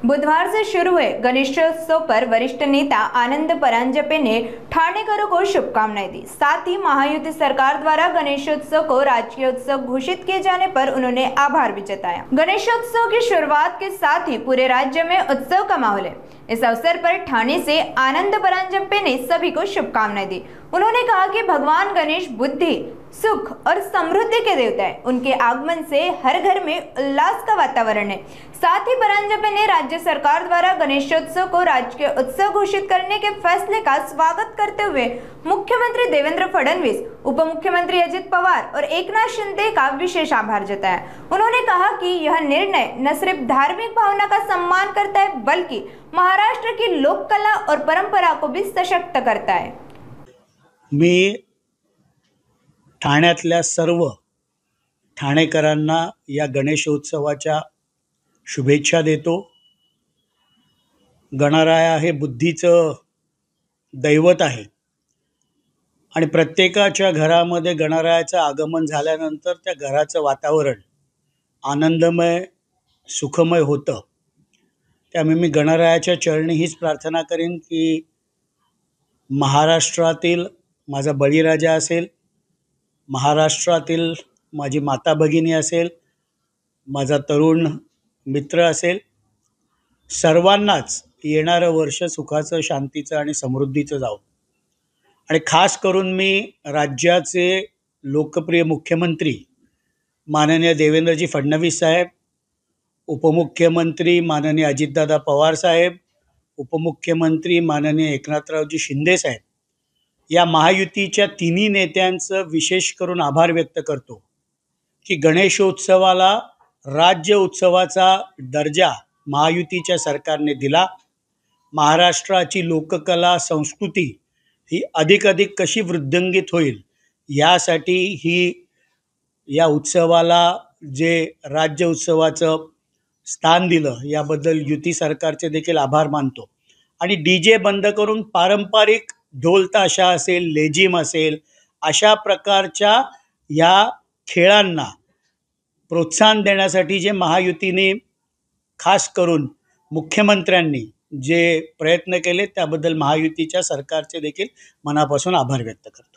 बुधवार से शुरू हुए गणेशोत्सव पर वरिष्ठ नेता आनंद परांजपे ने ठाणेकरों को शुभकामनाएं दी। साथ ही महायुति सरकार द्वारा गणेशोत्सव को राजकीय उत्सव घोषित किए जाने पर उन्होंने आभार भी जताया। गणेशोत्सव की शुरुआत के साथ ही पूरे राज्य में उत्सव का माहौल है। इस अवसर पर ठाणे से आनंद परांजपे ने सभी को शुभकामनाएं दी। उन्होंने कहा कि भगवान गणेश बुद्धि, सुख और समृद्धि के देवता है। उनके आगमन से हर घर में उल्लास का वातावरण है। साथ ही परांजपे ने राज्य सरकार द्वारा गणेशोत्सव को राजकीय उत्सव घोषित करने के फैसले का स्वागत करते हुए मुख्यमंत्री देवेंद्र फडणवीस, उप मुख्यमंत्री अजित पवार और एकनाथ शिंदे का विशेष आभार जताया। उन्होंने कहा कि यह निर्णय न सिर्फ धार्मिक भावना का सम्मान करता है, बल्कि महाराष्ट्र की लोक कला और परंपरा को भी सशक्त करता है। मी ठाण्यातल्या सर्व ठाणेकरांना या गणेशोत्सवाच्या शुभेच्छा देतो। गणराया हे बुद्धीचं दैवत आहे आणि प्रत्येकाच्या घरामध्ये गणरायाचं आगमन झाल्यानंतर त्या घराचं वातावरण आनंदमय, सुखमय होतं। त्यामुळे मी गणरायाच्या चरणी हीच प्रार्थना करीन की महाराष्ट्रातील माझा बळीराजा असेल, महाराष्ट्रातील माझी माता भगिनी असेल, माझा तरुण मित्र असेल, सर्वांनाच येणारं वर्ष सुखाचं, शांतीचं आणि समृद्धीचं जावो। आणि खास करून मी राज्याचे लोकप्रिय मुख्यमंत्री माननीय देवेंद्रजी फडणवीस साहेब, उपमुख्यमंत्री माननीय अजितदादा पवार साहेब, उपमुख्यमंत्री माननीय एकनाथरावजी शिंदे साहेब या महायुतीच्या तिन्ही नेत्यांचं विशेष करून आभार व्यक्त करतो की गणेशोत्सवाला राज्य उत्सवाचा दर्जा महायुतीच्या सरकारने दिला। महाराष्ट्राची लोककला, संस्कृती ही अधिक कशी वृद्धिंगित होईल यासाठी या उत्सवाला जे राज्य उत्सवाचं स्थान दिलं याबद्दल युती सरकारचे देखील आभार मानतो। आणि डीजे बंद करून पारंपरिक ढोल ताशा असेल, लेझिम असेल, अशा प्रकारच्या या खेळांना प्रोत्साहन देण्यासाठी जे महायुतीने खास करून मुख्यमंत्र्यांनी जे प्रयत्न केले त्याबद्दल महायुतीच्या सरकारचे देखील मनापासून आभार व्यक्त करतो।